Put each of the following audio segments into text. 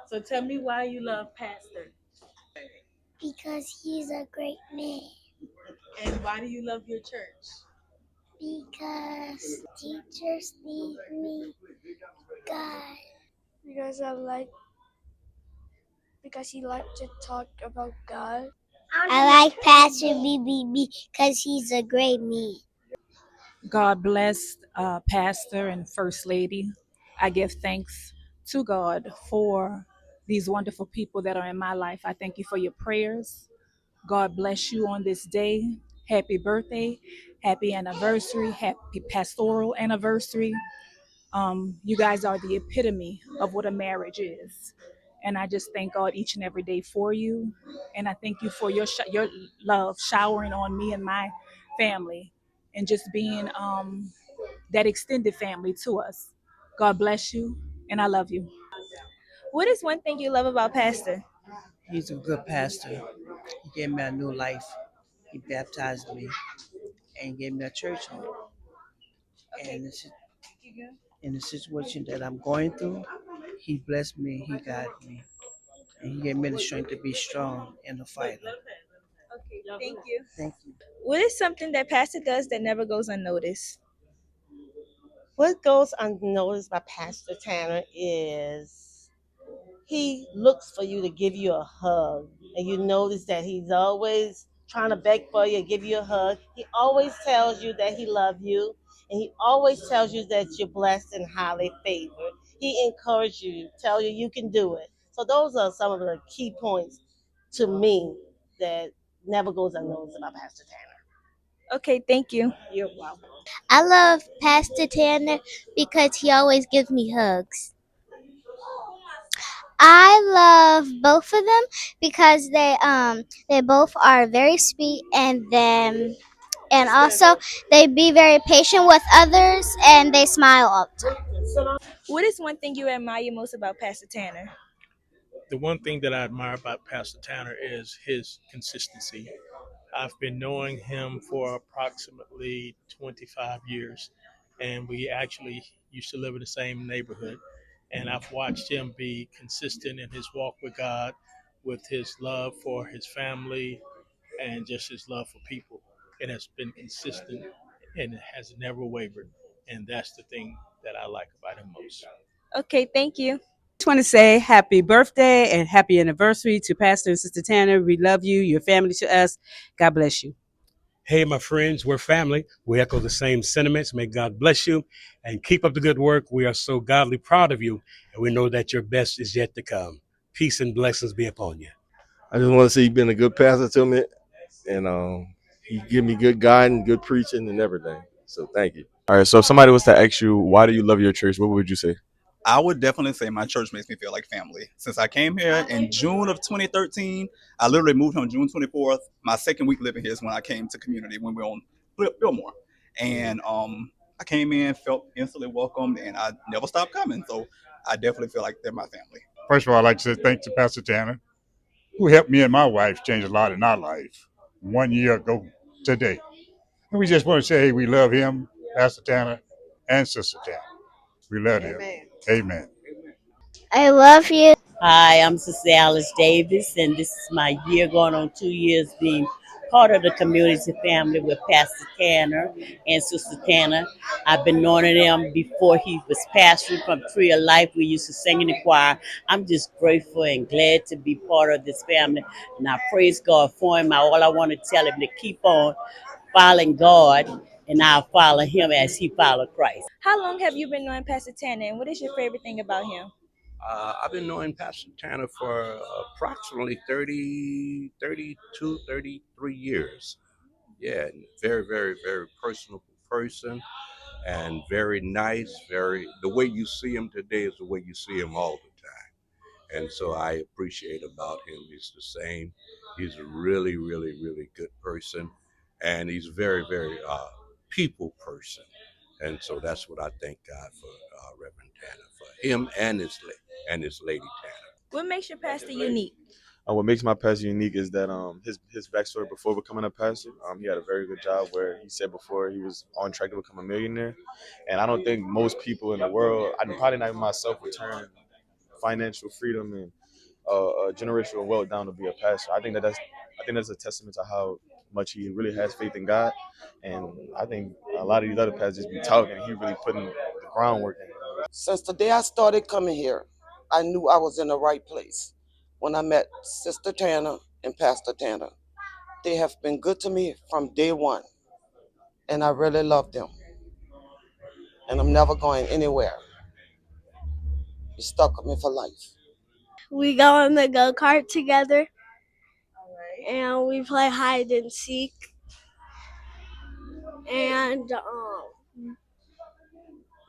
So tell me why you love Pastor. Because he's a great man. And why do you love your church? Because teachers need me, God. Because because he liked to talk about God. I like Pastor BBB because he's a great man. God bless Pastor and First Lady. I give thanks to God for these wonderful people that are in my life. I thank you for your prayers. God bless you on this day. Happy birthday, happy anniversary, happy pastoral anniversary. You guys are the epitome of what a marriage is. And I just thank God each and every day for you. And I thank you for your love showering on me and my family and just being that extended family to us. God bless you, and I love you. What is one thing you love about Pastor? He's a good pastor. He gave me a new life. He baptized me and gave me a church home. And this is, in the situation that I'm going through, he blessed me, he guided me, and he gave me the strength to be strong in the fight. Okay, thank you. Thank you. What is something that Pastor does that never goes unnoticed? What goes unnoticed by Pastor Tanner is he looks for you to give you a hug. And you notice that he's always trying to beg for you, give you a hug. He always tells you that he loves you. And he always tells you that you're blessed and highly favored. He encourages you, tell you you can do it. So those are some of the key points to me that never goes unnoticed about Pastor Tanner. Okay, thank you. You're welcome. I love Pastor Tanner because he always gives me hugs. I love both of them because they both are very sweet and also they be very patient with others and they smile all the time. What is one thing you admire most about Pastor Tanner? The one thing that I admire about Pastor Tanner is his consistency. I've been knowing him for approximately 25 years, and we actually used to live in the same neighborhood. And I've watched him be consistent in his walk with God, with his love for his family, and just his love for people. It has been consistent and it has never wavered. And that's the thing that I like about him most. Okay, thank you. Just want to say happy birthday and happy anniversary to Pastor and Sister Tanner. We love you, your family to us. God bless you. Hey, my friends, we're family. We echo the same sentiments. May God bless you and keep up the good work. We are so godly proud of you, and we know that your best is yet to come. Peace and blessings be upon you. I just want to say you've been a good pastor to me, and he give me good guidance, good preaching, and everything. So thank you. All right. So if somebody was to ask you, why do you love your church? What would you say? I would definitely say my church makes me feel like family. Since I came here in June of 2013, I literally moved on June 24th. My second week living here is when I came to community when we were on Fillmore. And I came in, felt instantly welcomed, and I never stopped coming. So I definitely feel like they're my family. First of all, I'd like to say thanks to Pastor Tanner, who helped me and my wife change a lot in our life 1 year ago today. And we just want to say, hey, we love him, Pastor Tanner, and Sister Tanner. We love him. Amen. I love you. Hi, I'm Sister Alice Davis, and this is my year going on 2 years being part of the community family with Pastor Tanner and Sister Tanner. I've been knowing them before he was pastoring from Tree of Life. We used to sing in the choir. I'm just grateful and glad to be part of this family, and I praise God for him. All I want to tell him to keep on following God, and I'll follow him as he followed Christ. How long have you been knowing Pastor Tanner, and what is your favorite thing about him? I've been knowing Pastor Tanner for approximately 30, 32, 33 years. Yeah, very, very, very personable person and very nice. The way you see him today is the way you see him all the time. And so I appreciate about him. He's the same. He's a really, really, really good person. And he's very, very people person. And so that's what I thank God for Reverend Tanner, for him and his lady Tanner. What makes your pastor unique? What makes my pastor unique is that his backstory before becoming a pastor, he had a very good job where he said before he was on track to become a millionaire. And I don't think most people in the world, I probably not even myself, would turn financial freedom and generational wealth down to be a pastor. I think that's a testament to how much he really has faith in God. And I think a lot of these other pastors be talking, and he really putting the groundwork in. Since the day I started coming here, I knew I was in the right place. When I met Sister Tanner and Pastor Tanner, they have been good to me from day one, and I really love them. And I'm never going anywhere. You stuck with me for life. We go on the go kart together, and we play hide and seek. And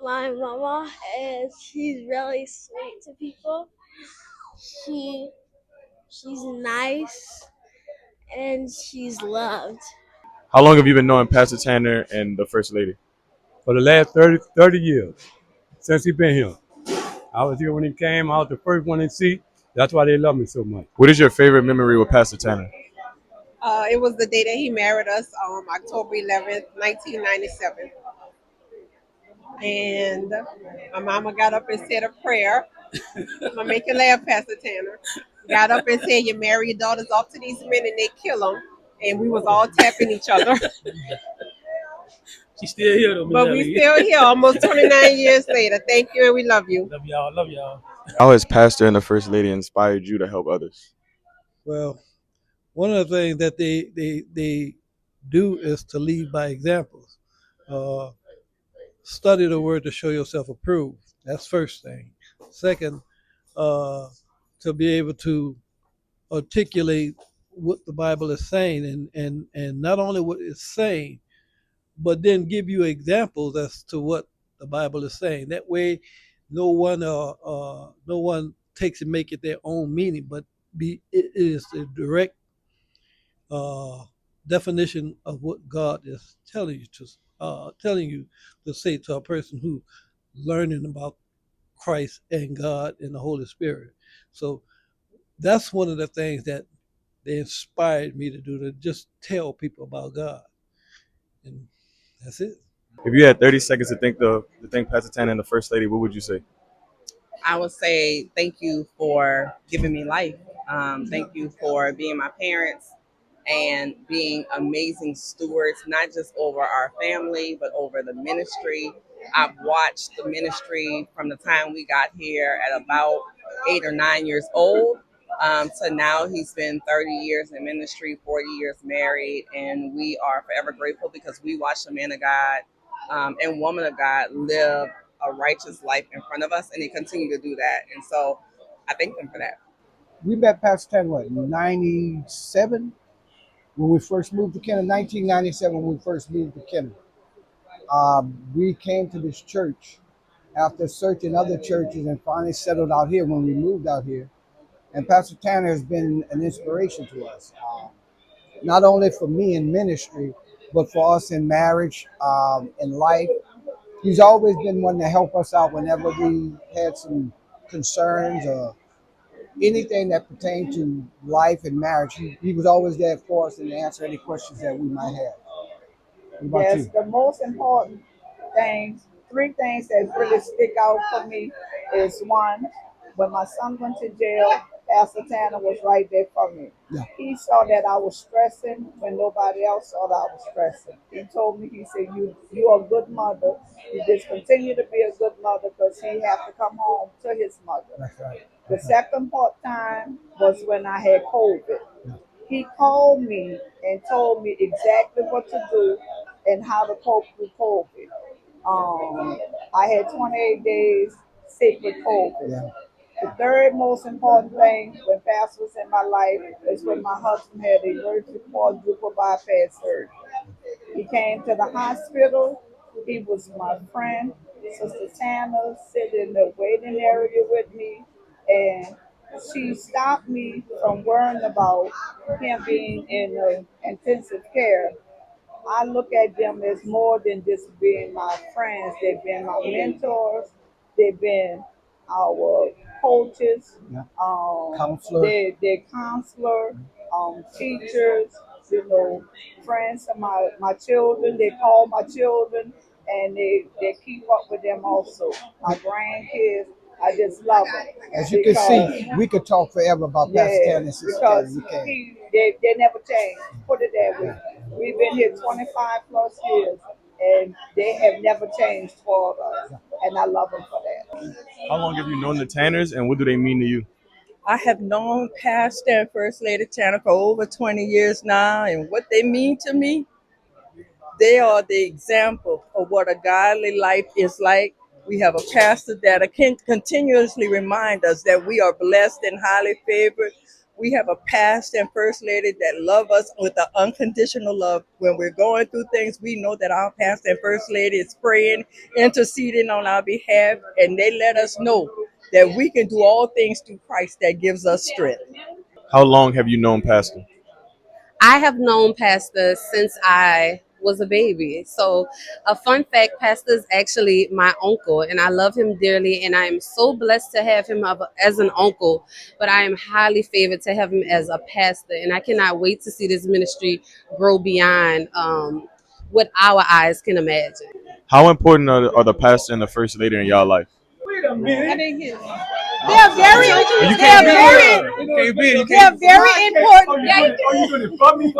my mama she's really sweet to people. She she's nice and she's loved. How long have you been knowing Pastor Tanner and the First Lady? For the last 30 years since he been here. I was here when he came. I was the first one in seat. That's why they love me so much. What is your favorite memory with Pastor Tanner? It was the day that he married us, October 11th, 1997. And my mama got up and said a prayer. I'm going to make you laugh, Pastor Tanner. Got up and said, you marry your daughters off to these men and they kill them. And we was all tapping each other. She's still here though, But we still here almost 29 years later. Thank you and we love you. Love y'all. Love y'all. How has Pastor and the First Lady inspired you to help others? Well, one of the things that they do is to lead by examples. Study the word to show yourself approved. That's first thing. Second, to be able to articulate what the Bible is saying, and not only what it's saying, but then give you examples as to what the Bible is saying. That way, no one takes and make it their own meaning, but it is the direct definition of what God is telling you to say to a person who learning about Christ and God and the Holy Spirit. So that's one of the things that they inspired me to do, to just tell people about God. And that's it. If you had 30 seconds to thank Pastor Tanner and the First Lady, what would you say? I would say thank you for giving me life. Thank you for being my parents and being amazing stewards, not just over our family, but over the ministry. I've watched the ministry from the time we got here at about 8 or 9 years old to now. He's been 30 years in ministry, 40 years married, and we are forever grateful because we watched the man of God and woman of God live a righteous life in front of us, and he continued to do that. And so I thank them for that. We met Pastor Tanner, what, in 97? When we first moved to Kenner, 1997, when we first moved to Kenner. We came to this church after searching other churches and finally settled out here when we moved out here. And Pastor Tanner has been an inspiration to us, not only for me in ministry, but for us in marriage, in life. He's always been one to help us out whenever we had some concerns or anything that pertained to life and marriage. He was always there for us and to answer any questions that we might have. What about Yes, you? the most important things, three things that really stick out for me is one, when my son went to jail, Pastor Tanner was right there for me. Yeah. He saw that I was stressing when nobody else saw that I was stressing. He told me, he said, you are a good mother. You just continue to be a good mother because he had to come home to his mother. That's right. The second part time was when I had COVID. He called me and told me exactly what to do and how to cope with COVID. I had 28 days sick with COVID. Yeah. The third most important thing when Pastor was in my life is when my husband had emergency quadruple bypass surgery. He came to the hospital. He was my friend. Sister Tanner sitting in the waiting area with me, and she stopped me from worrying about him being in intensive care. I look at them as more than just being my friends. They've been my mentors. They've been our coaches. Yeah. Counselor. They're counselor, teachers, friends of my children. They call my children and they keep up with them also. My grandkids. I just love him. As you can see, we could talk forever about Pastor Tanner and Sister Tanner. Because We can. they never change. Put it that way. We've been here 25 plus years, and they have never changed for us. And I love them for that. How long have you known the Tanners, and what do they mean to you? I have known Pastor and First Lady Tanner for over 20 years now, and what they mean to me, they are the example of what a godly life is like. We have a pastor that can continuously remind us that we are blessed and highly favored. We have a pastor and first lady that love us with an unconditional love. When we're going through things, we know that our pastor and first lady is praying, interceding on our behalf, and they let us know that we can do all things through Christ that gives us strength. How long have you known Pastor? I have known Pastor since I was a baby. So, a fun fact, Pastor is actually my uncle, and I love him dearly. And I am so blessed to have him as an uncle, but I am highly favored to have him as a pastor. And I cannot wait to see this ministry grow beyond what our eyes can imagine. How important are the pastor and the first lady in y'all life? I didn't get it. They're very, You they're can't be very, here. You can't be here. You they're can't. very important. You doing it for me?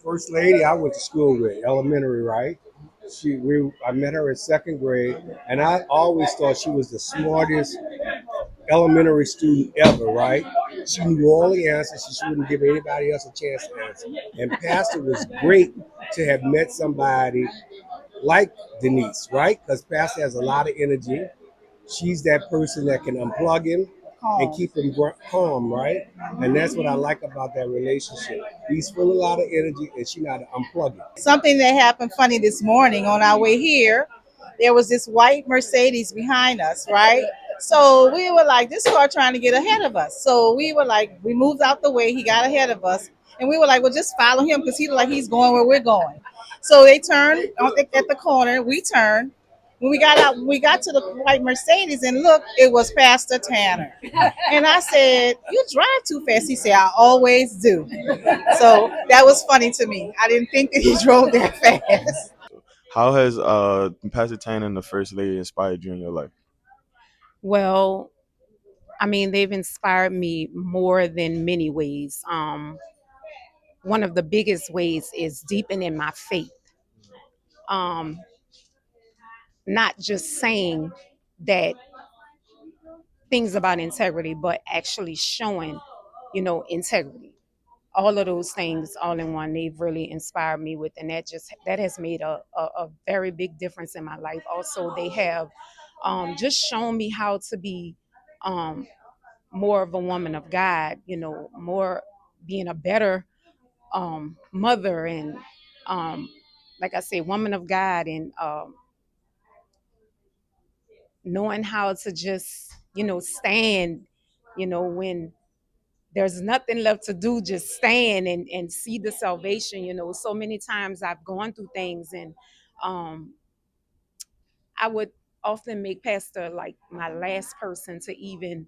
First lady I went to school with, elementary, right? I met her in second grade, and I always thought she was the smartest elementary student ever, right? She knew all the answers. She wouldn't give anybody else a chance to answer. And Pastor was great to have met somebody like Denise, right? Because Pastor has a lot of energy. She's that person that can unplug him and keep him calm, right? And that's what I like about that relationship. He's full of a lot of energy, and she know how to unplug him. Something that happened funny this morning on our way here. There was this white Mercedes behind us, right? So we were like, this car trying to get ahead of us. So we were like, we moved out the way. He got ahead of us. And we were like, well, just follow him because he looked like he's going where we're going. So they turned at the corner. We turned. When we got out, we got to the white Mercedes and look, it was Pastor Tanner. And I said, you drive too fast. He said, I always do. So that was funny to me. I didn't think that he drove that fast. How has Pastor Tanner and the first lady inspired you in your life? Well, I mean, they've inspired me more than many ways. One of the biggest ways is deepening my faith. Um, not just saying that things about integrity, but actually showing, integrity. All of those things all in one, they've really inspired me with, and that has made a very big difference in my life. Also, they have just shown me how to be more of a woman of God, more being a better mother and like I say, woman of God, and knowing how to just, stand, when there's nothing left to do, just stand and see the salvation. So many times I've gone through things, and um, I would often make Pastor like my last person to even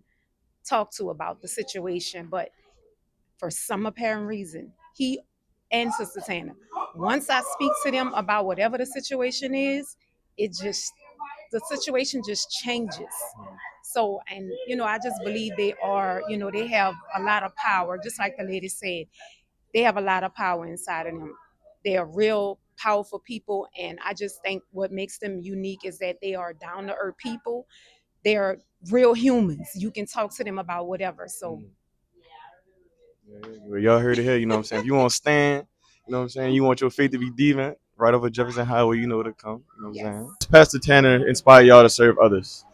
talk to about the situation. But for some apparent reason, he and Sister Tana, once I speak to them about whatever the situation is, the situation just changes. So, and I just believe they are, they have a lot of power, just like the lady said. They have a lot of power inside of them. They are real powerful people, and I just think what makes them unique is that they are down to earth people. They are real humans. You can talk to them about whatever. So Well, y'all heard it here, you know what I'm saying? If you want to stand, you know what I'm saying? You want your faith to be deep right over Jefferson Highway, you know where to come. You know what I'm saying? Pastor Tanner inspired y'all to serve others.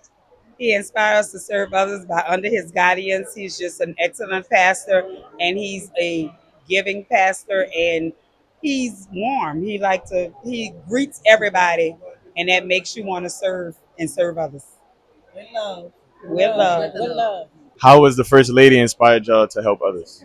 He inspires us to serve others by under his guidance. He's just an excellent pastor, and he's a giving pastor, and he's warm. He greets everybody, and that makes you want to serve and serve others. With love. With love. How has the first lady inspired y'all to help others?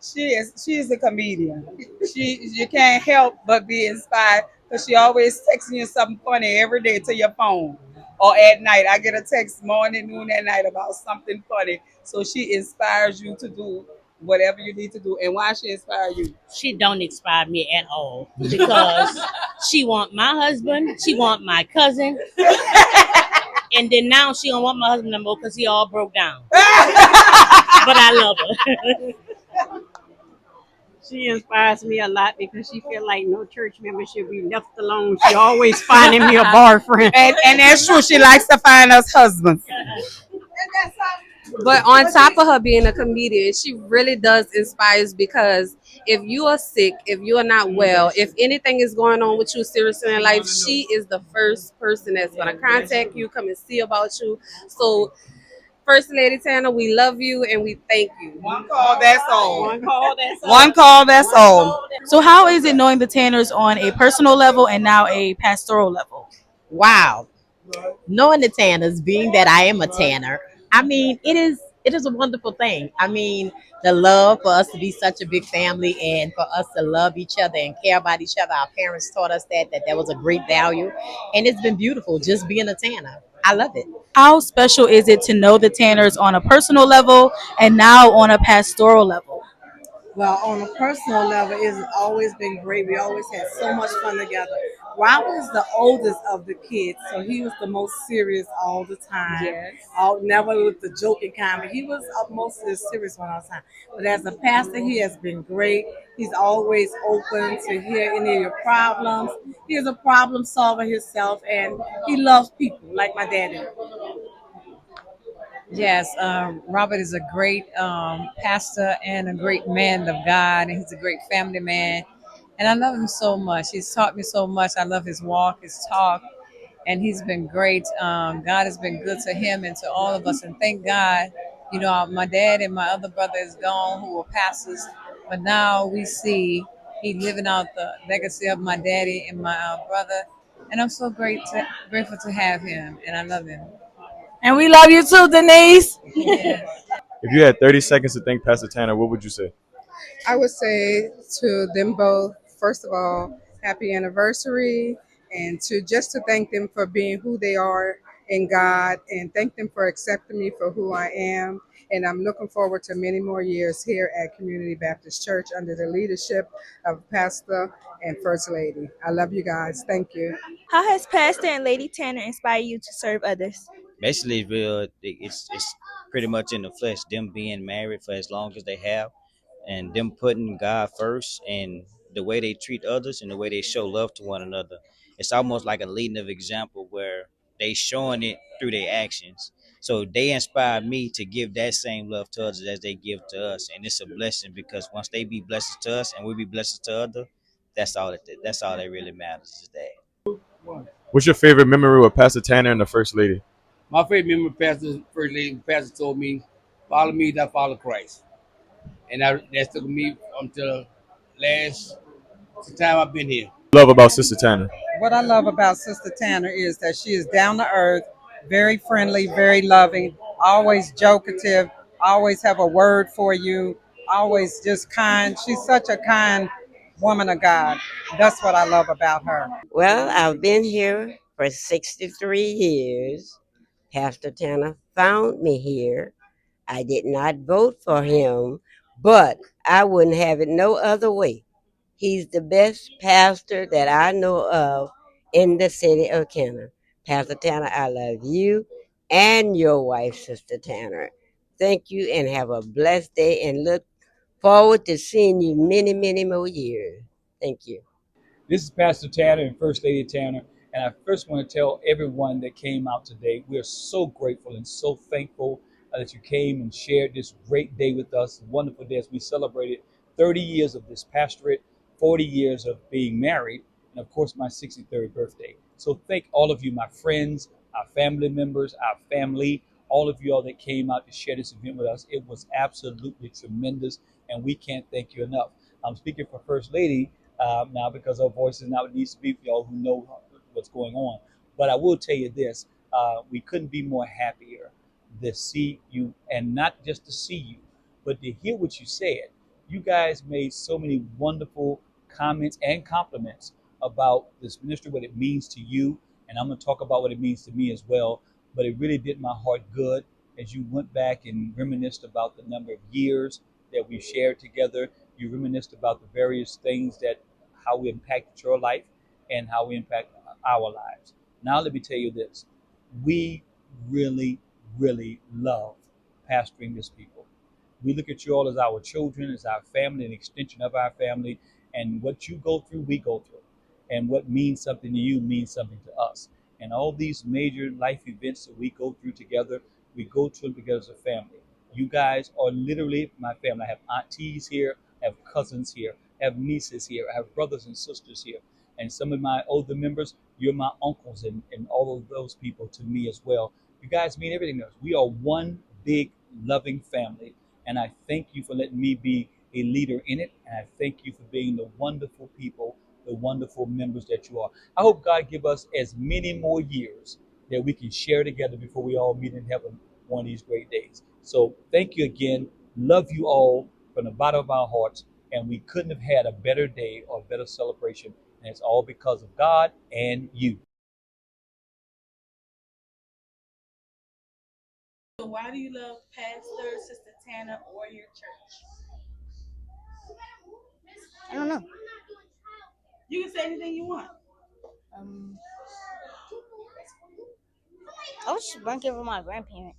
She's a comedian. You can't help but be inspired because she always texting you something funny every day to your phone. Or at night. I get a text morning, noon, and night about something funny. So she inspires you to do whatever you need to do. And why she inspire you? She don't inspire me at all because she want my husband, she want my cousin, And then now she don't want my husband no more because he all broke down. But I love her. She inspires me a lot because she feel like no church member should be left alone. She always finding me a boyfriend. And that's true. She likes to find us husbands. But on top of her being a comedian, she really does inspires because if you are sick, if you are not well, if anything is going on with you seriously in life, she is the first person that's gonna contact you, come and see about you. So First Lady Tanner, we love you and we thank you. One call, that's all. One call, that's all. One call, that's all. So how is it knowing the Tanners on a personal level and now a pastoral level? Wow. Knowing the Tanners, being that I am a Tanner, I mean, it is a wonderful thing. I mean, the love for us to be such a big family and for us to love each other and care about each other. Our parents taught us that was a great value, and it's been beautiful just being a Tanner. I love it. How special is it to know the Tanners on a personal level and now on a pastoral level? Well, on a personal level, it's always been great. We always had so much fun together. Robert is the oldest of the kids, so he was the most serious all the time. Yes. Never with the joking kind, but he was mostly serious one all the time. But as a pastor, he has been great. He's always open to hear any of your problems. He is a problem solver himself, and he loves people like my daddy. Yes, Robert is a great pastor and a great man of God, and he's a great family man. And I love him so much. He's taught me so much. I love his walk, his talk, and he's been great. God has been good to him and to all of us. And thank God, my dad and my other brother is gone, who were pastors, but now we see he living out the legacy of my daddy and my brother. And I'm so grateful to have him, and I love him. And we love you too, Denise. If you had 30 seconds to thank Pastor Tanner, what would you say? I would say to them both, first of all, happy anniversary, and to thank them for being who they are in God, and thank them for accepting me for who I am. And I'm looking forward to many more years here at Community Baptist Church under the leadership of Pastor and First Lady. I love you guys. Thank you. How has Pastor and Lady Tanner inspired you to serve others? Basically it's pretty much in the flesh, them being married for as long as they have and them putting God first and the way they treat others and the way they show love to one another. It's almost like a leading of example where they showing it through their actions. So they inspire me to give that same love to others as they give to us, and it's a blessing because once they be blessings to us and we be blessings to others, that's all that really matters is that. What's your favorite memory with Pastor Tanner and the First Lady? My favorite memory, Pastor, First Lady, Pastor told me, follow me, that follow Christ. And that took me until last time I've been here. Love about Sister Tanner. What I love about Sister Tanner is that she is down to earth, very friendly, very loving, always jokative, always have a word for you, always just kind. She's such a kind woman of God. That's what I love about her. Well, I've been here for 63 years. Pastor Tanner found me here. I did not vote for him, but I wouldn't have it no other way. He's the best pastor that I know of in the city of Kenner. Pastor Tanner, I love you and your wife, Sister Tanner. Thank you and have a blessed day and look forward to seeing you many, many more years. Thank you. This is Pastor Tanner and First Lady Tanner, and I first want to tell everyone that came out today, we are so grateful and so thankful that you came and shared this great day with us, a wonderful day as we celebrated 30 years of this pastorate, 40 years of being married, and of course my 63rd birthday. So thank all of you, my friends, our family members, our family, all of you all that came out to share this event with us. It was absolutely tremendous, and we can't thank you enough. I'm speaking for First Lady now because her voice is not what it needs to be for y'all who know what's going on. But I will tell you this, we couldn't be more happier to see you, and not just to see you, but to hear what you said. You guys made so many wonderful comments and compliments about this ministry, what it means to you, and I'm going to talk about what it means to me as well. But it really did my heart good as you went back and reminisced about the number of years that we shared together. You reminisced about the various things that how we impacted your life and how we impact our lives. Now let me tell you this. We really, really love pastoring this people. We look at you all as our children, as our family, an extension of our family. And what you go through, we go through. And what means something to you means something to us. And all these major life events that we go through together, we go through them together as a family. You guys are literally my family. I have aunties here, I have cousins here, I have nieces here, I have brothers and sisters here. And some of my older members, you're my uncles and all of those people to me as well. You guys mean everything to us. We are one big loving family. And I thank you for letting me be a leader in it. And I thank you for being the wonderful people, the wonderful members that you are. I hope God give us as many more years that we can share together before we all meet in heaven one of these great days. So thank you again. Love you all from the bottom of our hearts. And we couldn't have had a better day or a better celebration. And it's all because of God and you. So why do you love Pastor, Sister Tana, or your church? I don't know. You can say anything you want. I was just bunking with my grandparents.